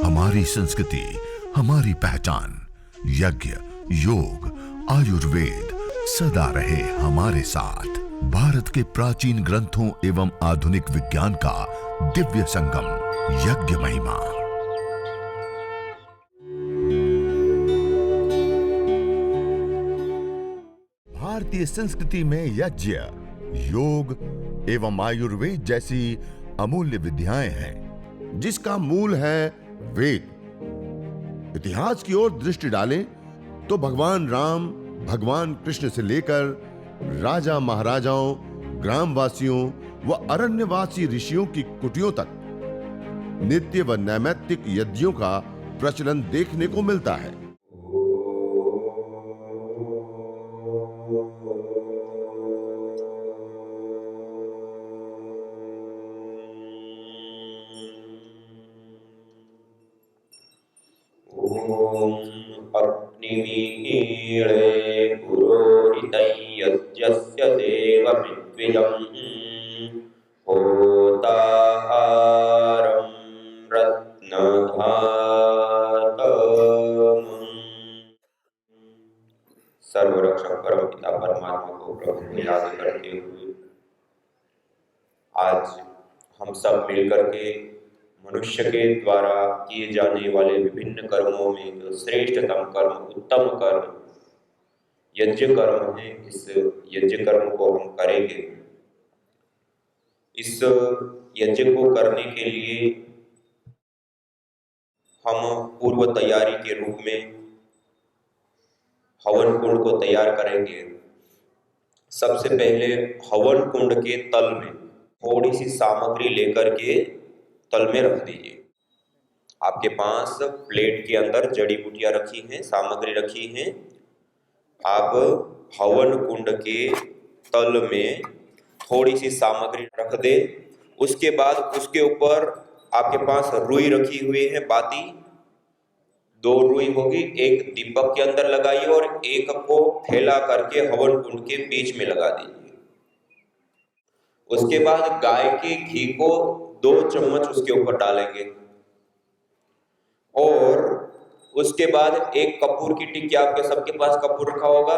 हमारी संस्कृति, हमारी पहचान। यज्ञ, योग, आयुर्वेद सदा रहे हमारे साथ। भारत के प्राचीन ग्रंथों एवं आधुनिक विज्ञान का दिव्य संगम, यज्ञ महिमा। भारतीय संस्कृति में यज्ञ, योग एवं आयुर्वेद जैसी अमूल्य विद्याएं हैं, जिसका मूल है वेद। इतिहास की ओर दृष्टि डालें तो भगवान राम, भगवान कृष्ण से लेकर राजा महाराजाओं, ग्रामवासियों व अरण्यवासी ऋषियों की कुटियों तक नित्य व नैमित्तिक यज्ञों का प्रचलन देखने को मिलता है। अग्निमीळे पुरोहितै यज्ञस्य देवमृत्विजम् होताहारं रत्नधातम्। सर्वरक्षक परमपिता परमात्मा को प्रभु को याद करते हुए आज हम सब मिलकर के मनुष्य के द्वारा किए जाने वाले विभिन्न कर्मों में जो श्रेष्ठतम कर्म, उत्तम कर्म यज्ञ कर्म है, इस यज्ञ कर्म को हम करेंगे। इस यज्ञ को करने के लिए हम पूर्व तैयारी के रूप में हवन कुंड को तैयार करेंगे। सबसे पहले हवन कुंड के तल में थोड़ी सी सामग्री लेकर के तल में रख दीजिए। आपके पास प्लेट के अंदर जड़ी बूटियां रखी हैं, सामग्री रखी है। आप हवन कुंड के तल में थोड़ी सी सामग्री रख दे। उसके बाद उसके ऊपर आपके पास रुई रखी हुई है, बाती 2 रुई होगी, एक दीपक के अंदर लगाइए और एक को फैला करके हवन कुंड के बीच में लगा दीजिए। उसके बाद गाय के घी को 2 चम्मच उसके ऊपर डालेंगे और उसके बाद एक कपूर की टिकिया, आपके सबके पास कपूर रखा होगा,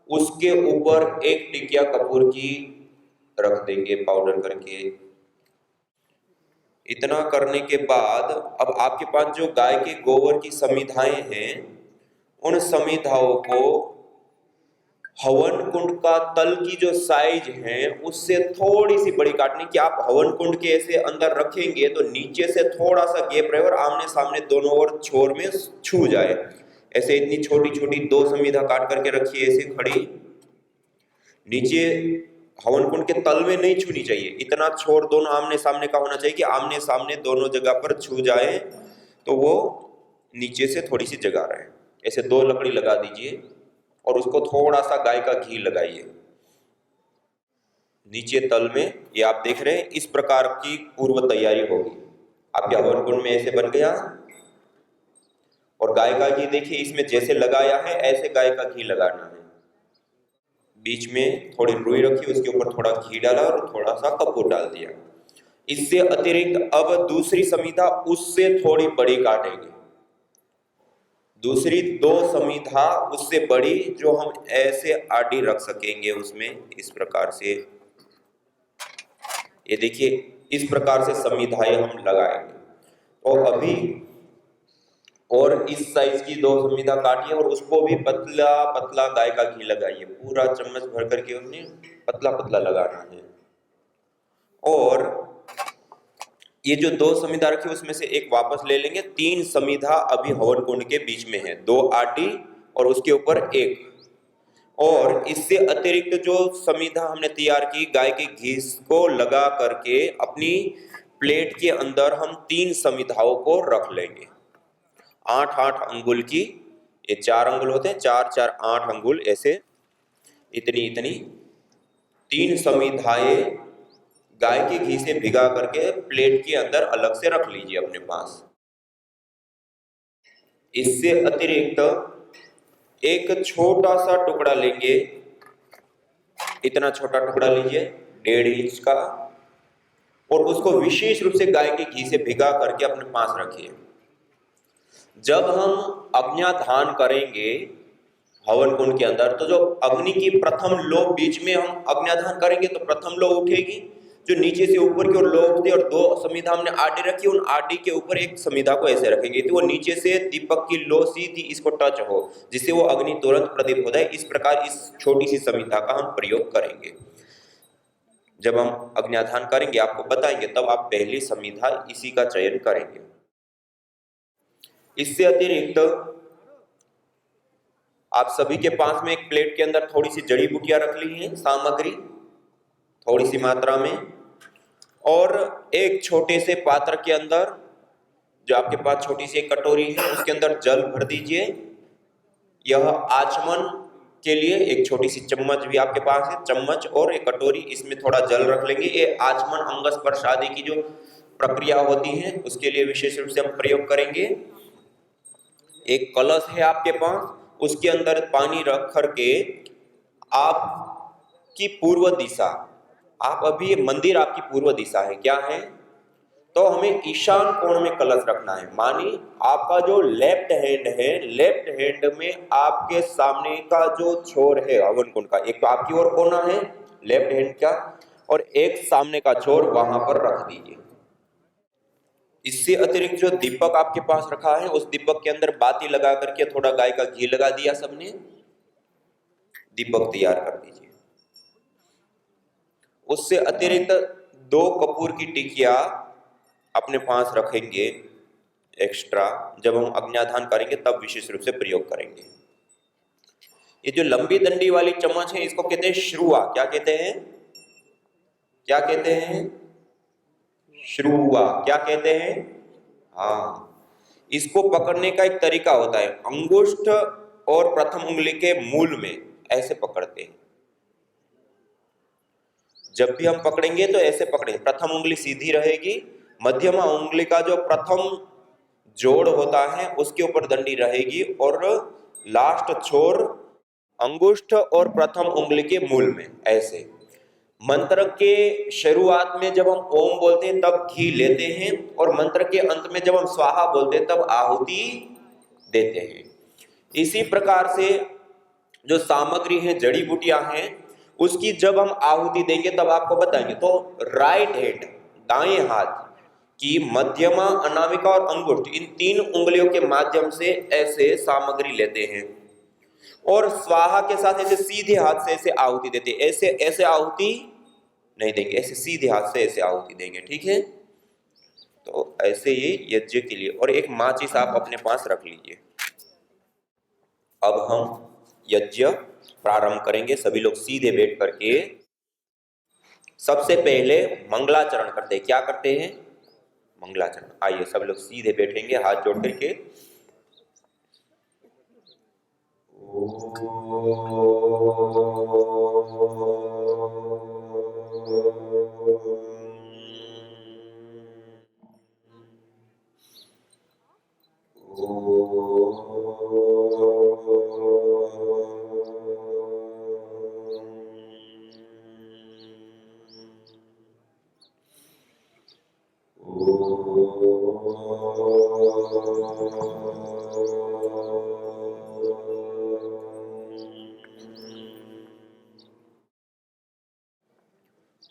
उसके ऊपर एक टिकिया कपूर की रख देंगे पाउडर करके। इतना करने के बाद अब आपके पास जो गाय के गोबर की समिधाएं हैं, उन समिधाओं को हवन कुंड का तल की जो साइज है उससे थोड़ी सी बड़ी काटनी कि आप हवन कुंड के ऐसे अंदर रखेंगे तो नीचे से थोड़ा सा गैप रहे और आमने सामने दोनों ओर छोर में छू जाए। ऐसे इतनी छोटी छोटी 2 समिधा काट करके रखिए, ऐसे खड़ी। नीचे हवन कुंड के तल में नहीं छूनी चाहिए, इतना छोर दोनों आमने सामने का होना चाहिए कि आमने सामने दोनों जगह पर छू जाए तो वो नीचे से थोड़ी सी जगह रहे। ऐसे 2 लकड़ी लगा दीजिए और उसको थोड़ा सा गाय का घी लगाइए नीचे तल में। ये आप देख रहे हैं, इस प्रकार की पूर्व तैयारी होगी। आपके हवन कुंड में ऐसे बन गया और गाय का घी देखिए इसमें जैसे लगाया है ऐसे गाय का घी लगाना है। बीच में थोड़ी रुई रखी, उसके ऊपर थोड़ा घी डाला और थोड़ा सा कपूर डाल दिया। इससे अतिरिक्त अब दूसरी समिधा उससे थोड़ी बड़ी काटेंगे, दूसरी 2 समिधा उससे बड़ी जो हम ऐसे आड़ी रख सकेंगे उसमें, इस प्रकार से। ये देखिए इस प्रकार से समिधाएं हम लगाएंगे। और अभी और इस साइज की 2 समिधा काटिए और उसको भी पतला पतला गाय का घी लगाइए, पूरा चम्मच भर करके उसमें पतला पतला लगाना है। और ये जो 2 समिधा रखी उसमें से एक वापस ले लेंगे। 3 समिधा अभी हवन कुंड के बीच में है, 2 आटी और उसके ऊपर 1। और इससे अतिरिक्त जो समिधा हमने तैयार की गाय के घी को लगा करके अपनी प्लेट के अंदर हम 3 समिधाओं को रख लेंगे। 8-8 अंगुल की, ये 4 अंगुल होते हैं, 4-4 8 अंगुल, ऐसे इतनी इतनी 3 समिधाएं गाय के घी से भिगा करके प्लेट के अंदर अलग से रख लीजिए अपने पास। इससे अतिरिक्त एक छोटा सा टुकड़ा लेंगे, इतना छोटा टुकड़ा लीजिए 1.5 इंच का, और उसको विशेष रूप से गाय के घी से भिगा करके अपने पास रखिए। जब हम अग्न्याधान करेंगे हवन कुंड के अंदर, तो जो अग्नि की प्रथम लो बीच में हम अग्न्याधान करेंगे तो प्रथम लो उठेगी, जो नीचे से ऊपर की ओर लो उठती है, और दो समिधा हमने आडी रखी, उन आडी के ऊपर एक समिधा को ऐसे रखेंगे तो वो नीचे से दीपक की लो सीधी इसको टच हो, जिससे वो अग्नि तुरंत प्रदीप हो जाए। इस प्रकार इस छोटी सी समिधा का हम प्रयोग करेंगे। जब हम अग्न्याधान करेंगे आपको बताएंगे, तब आप पहली समिधा इसी का चयन करेंगे। इससे अतिरिक्त आप सभी के पास में एक प्लेट के अंदर थोड़ी सी जड़ी बूटियां रख ली हैं, सामग्री थोड़ी सी मात्रा में, और एक छोटे से पात्र के अंदर, जो आपके पास छोटी सी एक कटोरी है, उसके अंदर जल भर दीजिए। यह आचमन के लिए एक छोटी सी चम्मच भी आपके पास है, चम्मच और एक कटोरी, इसमें थोड़ा जल रख लेंगे। ये आचमन अंग स्पर्श आदि की जो प्रक्रिया होती है उसके लिए विशेष रूप से हम प्रयोग करेंगे। एक कलश है आपके पास, उसके अंदर पानी रख करके आपकी पूर्व दिशा, आप अभी मंदिर आपकी पूर्व दिशा है, क्या है, तो हमें ईशान कोण में कलश रखना है। मानी आपका जो लेफ्ट हैंड है, लेफ्ट हैंड में आपके सामने का जो छोर है हवन कुंड का, एक तो आपकी ओर कोना है लेफ्ट हैंड का, और एक सामने का छोर वहां पर रख दीजिए। इससे अतिरिक्त जो दीपक आपके पास रखा है, उस दीपक के अंदर बाती लगा करके थोड़ा गाय का घी लगा दिया, सबने दीपक तैयार कर दीजिए। उससे अतिरिक्त 2 कपूर की टिकिया अपने पास रखेंगे एक्स्ट्रा, जब हम अग्न्याधान करेंगे तब विशेष रूप से प्रयोग करेंगे। ये जो लंबी डंडी वाली चम्मच है, इसको कहते हैं श्रुआ। क्या कहते हैं, क्या कहते हैं, श्रुआ, क्या कहते हैं, हाँ। इसको पकड़ने का एक तरीका होता है, अंगुष्ठ और प्रथम उंगली के मूल में ऐसे पकड़ते हैं। जब भी हम पकड़ेंगे तो ऐसे पकड़ेंगे, प्रथम उंगली सीधी रहेगी, मध्यमा उंगली का जो प्रथम जोड़ होता है उसके ऊपर दंडी रहेगी, और लास्ट छोर अंगुष्ठ और प्रथम उंगली के मूल में ऐसे। मंत्र के शुरुआत में जब हम ओम बोलते हैं तब घी लेते हैं, और मंत्र के अंत में जब हम स्वाहा बोलते हैं तब आहुति देते हैं। इसी प्रकार से जो सामग्री है, जड़ी बूटियां हैं, उसकी जब हम आहुति देंगे तब आपको बताएंगे। तो राइट हैंड, दाएं हाथ की मध्यमा, अनामिका और अंगुष्ठ, इन 3 उंगलियों के माध्यम से ऐसे सामग्री लेते हैं, और स्वाहा के साथ ऐसे सीधे हाथ से ऐसे आहुति देते हैं। ऐसे ऐसे आहुति नहीं देंगे, ऐसे सीधे हाथ से ऐसे आहुति देंगे, ठीक है। तो ऐसे ये यज्ञ के लिए, और एक माचिस आप अपने पास रख लीजिए। अब हम यज्ञ प्रारंभ करेंगे। सभी लोग सीधे बैठ करके सबसे पहले मंगलाचरण करते हैं। क्या करते हैं, मंगलाचरण। आइए सब लोग सीधे बैठेंगे हाथ जोड़ करके।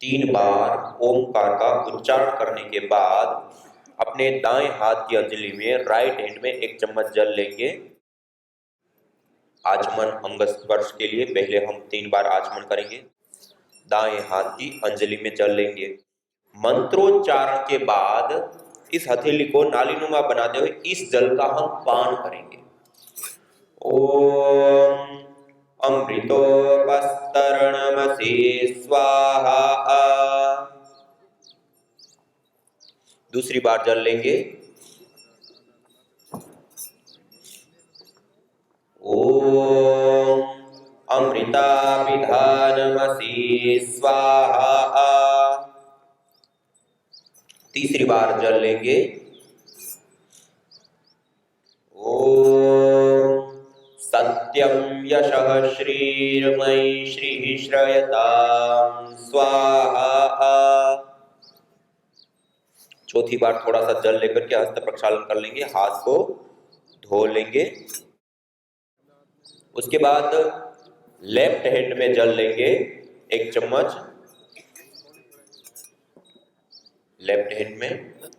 तीन बार ओमकार का उच्चारण करने के बाद अपने दाएं हाथ की अंजलि में, राइट हैंड में, एक चम्मच जल लेंगे। आचमन अंग स्पर्श के लिए पहले हम 3 बार आचमन करेंगे। दाएं हाथ की अंजलि में जल लेंगे। मंत्रोच्चारण के बाद इस हथेली को नालीनुमा बनाते हुए इस जल का हम पान करेंगे। ओम अमृतोपस्तरणमसि स्वाहा। दूसरी बार जल लेंगे। ओम अमृताभिधानमसि स्वाहा। तीसरी बार जल लेंगे। ओम सत्यम यशः श्रीर्मयि श्रीः श्रयतां स्वाहा। चौथी बार थोड़ा सा जल लेकर के हस्त प्रक्षालन कर लेंगे। हाथ को धो लेंगे। उसके बाद लेफ्ट हैंड में जल लेंगे 1 चम्मच, लेफ्ट हैंड में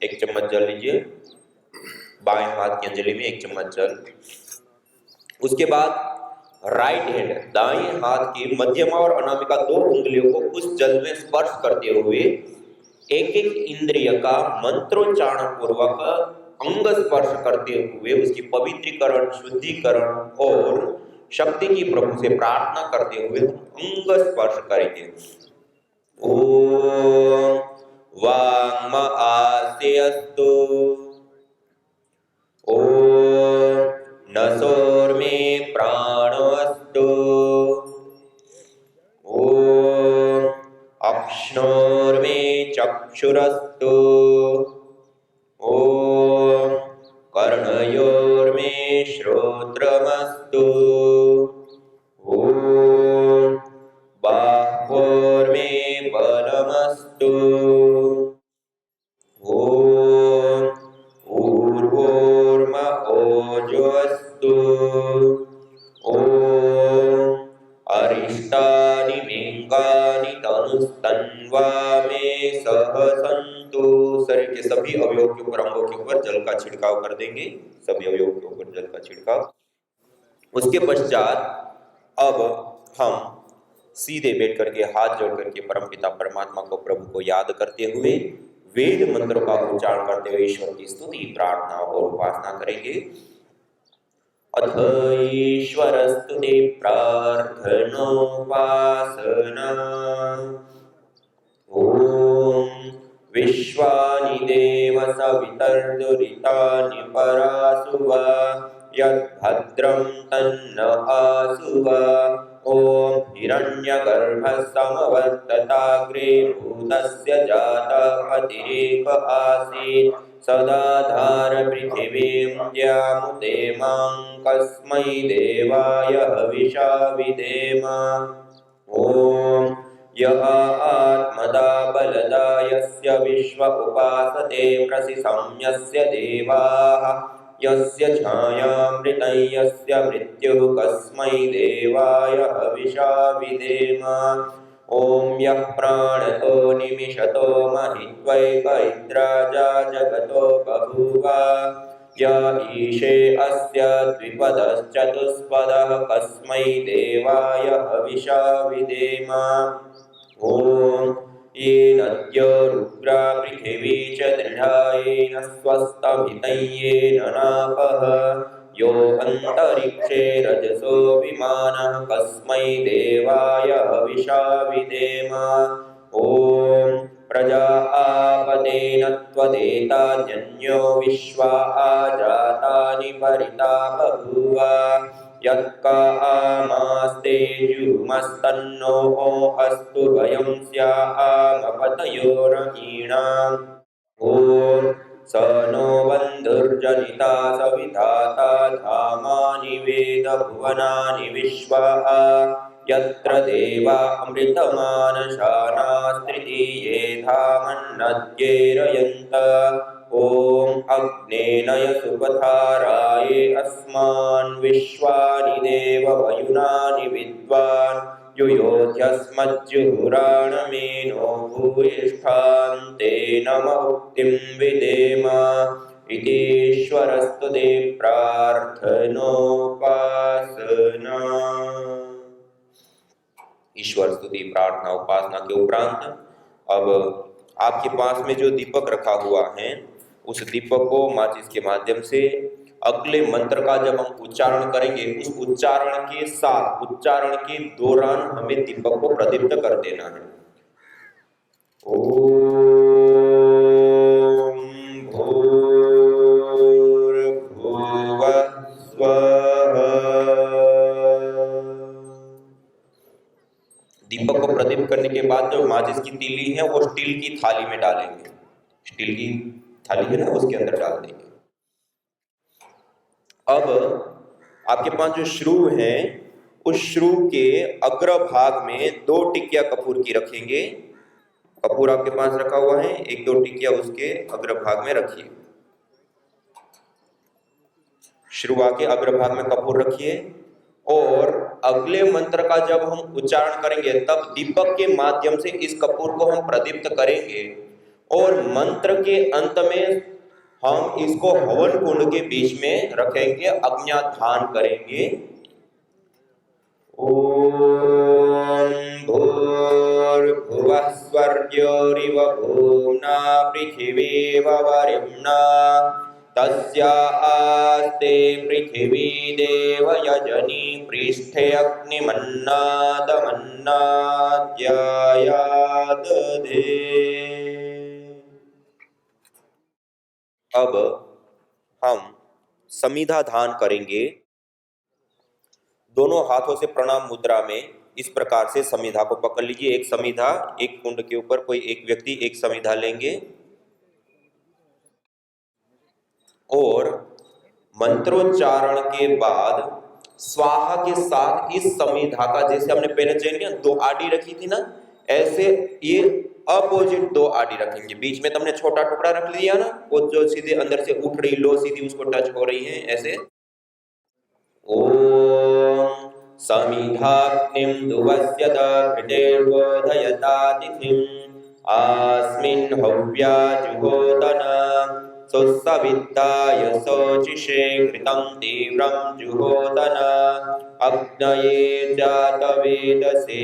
1 चम्मच जल लीजिए, बाएं हाथ की अंजलि में 1 चम्मच जल। उसके बाद राइट हैंड, दाएं हाथ की मध्यमा और अनामिका 2 उंगलियों को उस जल में स्पर्श करते हुए एक एक इंद्रिय का मंत्रोच्चारण पूर्वक अंग स्पर्श करते हुए उसकी पवित्रीकरण, शुद्धिकरण और शक्ति की प्रभु से प्रार्थना करते हुए अंग स्पर्श करेंगे। ओम वांग आसे अस्तु, ओम नसोर्मे प्राणो अस्तु, ओम अक्ष्णोर्मे चक्षुरस्तु, ओम कर्णयोर्मे श्रोत्रमस्तु, ओम बाह्वोर्मे बलमस्तु, ओम ऊर्वोर्म ओजोऽस्तु, ओम अरिष्टानि मेङ्गानि तनुस्तन्वा मे सह सन्तु। शरीर के सभी अवयवों के ऊपर, अंगों के ऊपर जल का छिड़काव कर देंगे, सभी अवयवों के ऊपर जल का छिड़काव। उसके पश्चात अब हम सीधे बैठ करके हाथ जोड़ करके परमपिता परमात्मा को, प्रभु को याद करते हुए वेद मंत्रों का उच्चारण करते हुए ईश्वर की स्तुति, प्रार्थना और उपासना करेंगे। अथ ईश्वरस्तु ते प्रार्थनोपासना। ओम विश्वानि देव सवितर्दुरितानि परासुव, यद्भद्रं तन्न आसुव। ओम हिरण्यगर्भः समवर्तताग्रे भूतस्य जातः अतिरेक आसीत्, सदाधार पृथिवीं द्यामुदेमां कस्मै देवाय हविषा विधेम। ओम यः आत्मदा बलदा यस्य विश्व उपासते प्रसिद्धं यस्य देवाः, यस्य छायामृतं यस्य मृत्युः कस्मै देवाय हविषा विधेम। ओम यः प्राणतो निमिषतो महित्वैक इन्द्राजा जगतो बभूव, य ईशे अस्य द्विपदश्चतुष्पदः कस्मै देवाय हविषा विधेम। ओम येनद्य रुद्रा पृथिवी च दृढा येन स्वस्तभितं येन नापः, यो अन्तरिक्षे रजसो विमानः कस्मै देवाय हविषा विधेम। ओम प्रजा आपदेन त्वदेता जन्यो विश्वा आजातानि परिता बभूव, यक्का आमास्ते जुमस्तन्नो अस्तु वयं स्यामपतयोरहीणाम्। ओम स नो बन्धुर्जनिता सविधाता धामानि वेद भुवनानि विश्वा, यत्र देवा अमृतमानशानास्त्रितीये धामन्नद्यैरयन्त। ओम अग्नेनय सुपथाराये अस्मान् विश्वानि देव वयुनानि विद्वान्, युयोध्यस्मज्जुहुराणमेनो भूयिष्ठां तेन मुक्तिं विधेम। इतीश्वरस्तु ते प्रार्थनोपासना। ईश्वर स्तुति, प्रार्थना, उपासना के उपरांत अब आपके पास में जो दीपक रखा हुआ है उस दीपक को माचिस के माध्यम से अगले मंत्र का जब हम उच्चारण करेंगे उस उच्चारण के साथ, उच्चारण के दौरान हमें दीपक को प्रदीप्त कर देना है। ओम भूर्भुवः स्वः। दीपक को प्रदीप्त करने के बाद जो माचिस की तीली है वो स्टील की थाली में डालेंगे, स्टील की थाली है ना उसके अंदर डाल देंगे। अब आपके पास जो श्रू है उस श्रू के अग्रभाग में 2 टिकिया कपूर की रखेंगे। कपूर आपके पास रखा हुआ है, 1-2 टिकिया उसके अग्रभाग में रखिए। श्रुआ के अग्रभाग में कपूर रखिए और अगले मंत्र का जब हम उच्चारण करेंगे तब दीपक के माध्यम से इस कपूर को हम प्रदीप्त करेंगे और मंत्र के अंत में हम इसको हवन कुंड के बीच में रखेंगे, अग्न्याधान करेंगे। ओम भूर्भुवः स्वर्ग्योरिव भूम्ना पृथिवीव वरिम्ना तस्या आस्ते पृथिवी देव यजनी पृष्ठे अग्निमन्नादमन्नाद्यायादधे। अब हम समिधा धान करेंगे। दोनों हाथों से प्रणाम मुद्रा में इस प्रकार से समिधा को पकड़ लीजिए। एक समिधा, एक कुंड के ऊपर कोई एक व्यक्ति एक समिधा लेंगे और मंत्रोच्चारण के बाद स्वाहा के साथ इस समिधा का, जैसे हमने पहले चेन दो आड़ी रखी थी ना, ऐसे ये अपोजिट दो आड़ी रखेंगे। बीच में तुमने छोटा टुकड़ा रख लिया ना, वो जो सीधे अंदर से उठ रही लो सीधी उसको टच हो रही है ऐसे। ओम समिधाग्निं दुवस्य दघृतेर्बोधयतातिथिं आस्मिन् हव्या जुहोदना सुसवित्ताय शोचिषे घृतं तीव्रं जुहोदना अग्नये जातवेदसे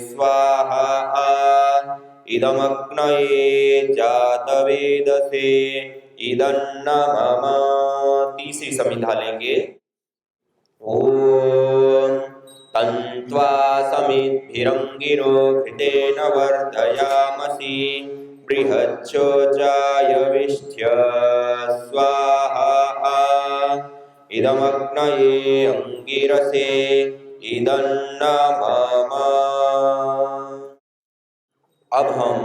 स्वाहा इदमग्नये जातवेदसे इदन्न मम। तीसरी समिधा लेंगे। ओम तन्त्वा समिद्भिरंगिरो घृतेन वर्धयामसि बृहच्छोचाय विष्ठ्य स्वाहा इदमग्नये अंगिरसे इदन्न मम। अब हम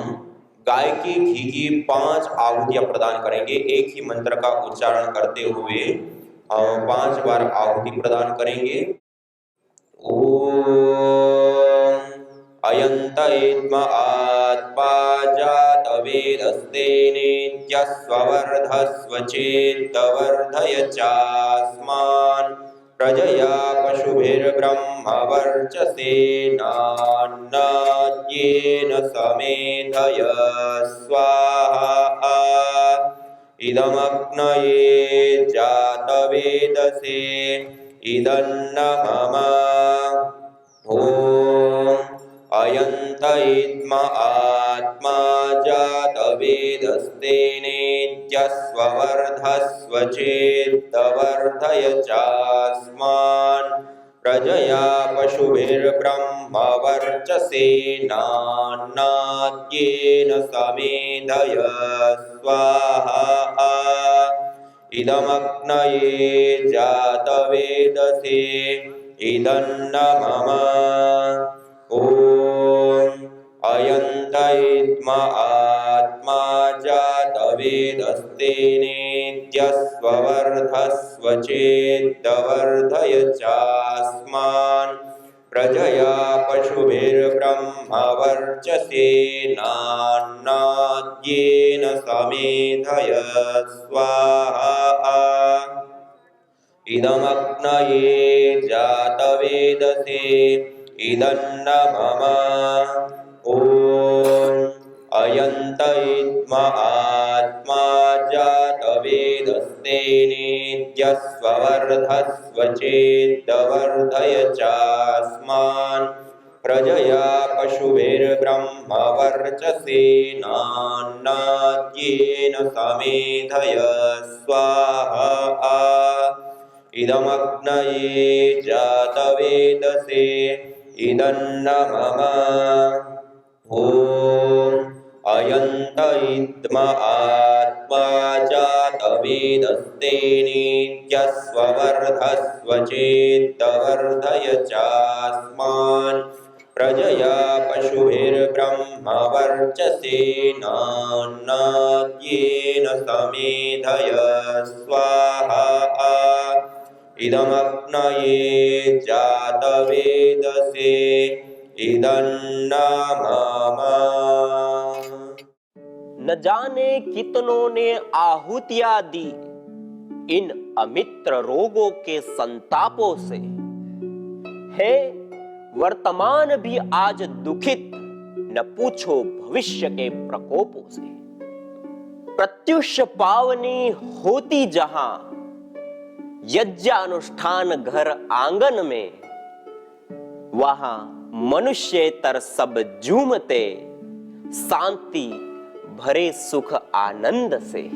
गाय के घी की 5 आहुतियां प्रदान करेंगे। एक ही मंत्र का उच्चारण करते हुए 5 बार आहुति प्रदान करेंगे। ओम अयंत इद्म आत्मा जातवेदस्ते नित्यस्वर्धस्व चेत्तवर्धय चास्मान् प्रजया पशुभिर्ब्रह्मवर्चसेनान्नाद्येन समेधय स्वाहा इदमग्नये जातवेदसे इदन्न मम। ओम अयंत इद्म आत्मा जातवेदस्ते नित्यस्वर्धस्व चेत्तवर्धय चास्मान् प्रजया पशुभिर्ब्रह्मवर्चसेनान्नाद्येन समेधय स्वाहा इदमग्नये जातवेदसे इदन्न मम। ओम अयंत इद्म आत्मा जातवेदस्ते नित्यस्वर्धस्व चेत्तवर्धय चास्मान् प्रजया पशुभिर्ब्रह्मवर्चसेनान्नाद्येन समेधय स्वाहा इदमग्नये जातवेदसे इदन्न मम। ओम अयंत इद्म आत्मा जातवेदस्ते नित्यस्वर्धस्व चेत्तवर्धय चास्मान् प्रजया पशुभिर्ब्रह्मवर्चसेनान्नाद्येन समेधय स्वाहा इदमग्नये जातवेदसे इदन्न मम। ओम अयंत इद्म आत्मा जातवेदस्ते नित्यस्वर्धस्व चेत्तवर्धय चास्मान् प्रजया पशुभिर्ब्रह्मवर्चसेनान्नाद्येन समेधय स्वाहा इदमग्नये जातवेदसे इदन्न मम। न जाने कितनों ने आहुतियां दी, इन अमित्र रोगों के संतापों से है वर्तमान भी आज दुखित, न पूछो भविष्य के प्रकोपों से। प्रत्युष पावनी होती जहां यज्ञानुष्ठान घर आंगन में, वहां मनुष्येतर सब झूमते शांति भरे सुख आनंद से।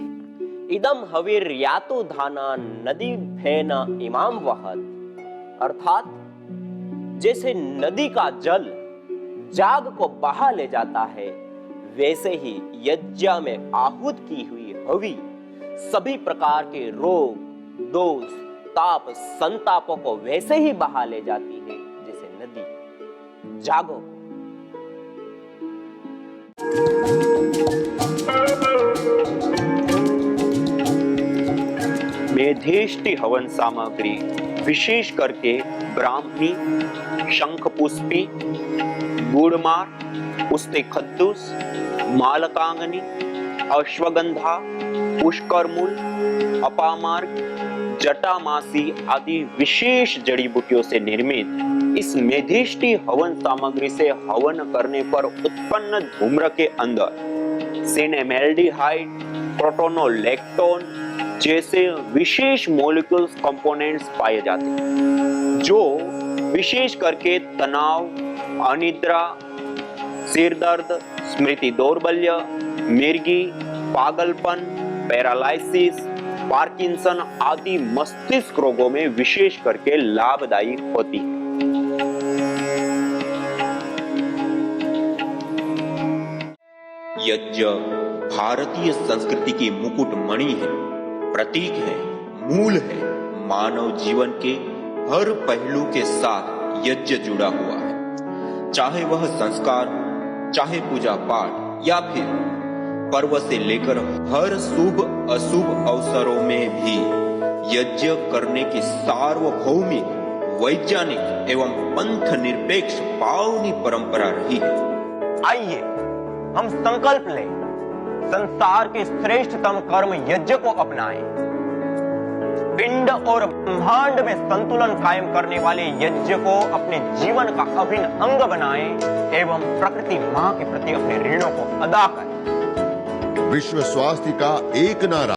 इदम हविर्यातो धाना नदी भेना इमाम वहत, अर्थात जैसे नदी का जल जाग को बहा ले जाता है, वैसे ही यज्ञ में आहूत की हुई हवि सभी प्रकार के रोग, दोष, ताप, संतापों को वैसे ही बहा ले जाती है जैसे नदी। जागो। मेधेष्टि हवन सामग्री विशेष करके ब्राह्मी, शंखपुष्पी, गुड़मार, उस्ते खद्दूस, मालकांगनी, अश्वगंधा, पुष्करमूल, अपामार्ग, जटामासी आदि विशेष जड़ी बूटियों से निर्मित इस मेधेष्टि हवन सामग्री से हवन करने पर उत्पन्न धूम्र के अंदर सिनेमेल्डिहाइड, प्रोटोनोलेक्टोन जैसे विशेष मॉलिक्यूल्स कंपोनेंट्स पाए जाते हैं, जो विशेष करके तनाव, अनिद्रा, सिर दर्द, स्मृति दौर्बल्य, मिर्गी, पागलपन, पैरालाइसिस, पार्किंसन आदि मस्तिष्क रोगों में विशेष करके लाभदायी होती है। यज्ञ भारतीय संस्कृति की मुकुट मणि है, प्रतीक है, मूल है। मानव जीवन के हर पहलू के साथ यज्ञ जुड़ा हुआ है, चाहे वह संस्कार, चाहे पूजा पाठ या फिर पर्व से लेकर हर शुभ अशुभ अवसरों में भी यज्ञ करने की सार्वभौमिक, वैज्ञानिक एवं पंथ निरपेक्ष पावनी परंपरा रही है। आइए हम संकल्प लें, संसार के श्रेष्ठतम कर्म यज्ञ को अपनाएं। पिंड और ब्रह्मांड में संतुलन कायम करने वाले यज्ञ को अपने जीवन का अभिन्न अंग बनाएं एवं प्रकृति मां के प्रति अपने ऋणों को अदा करें। विश्व स्वास्थ्य का एक नारा।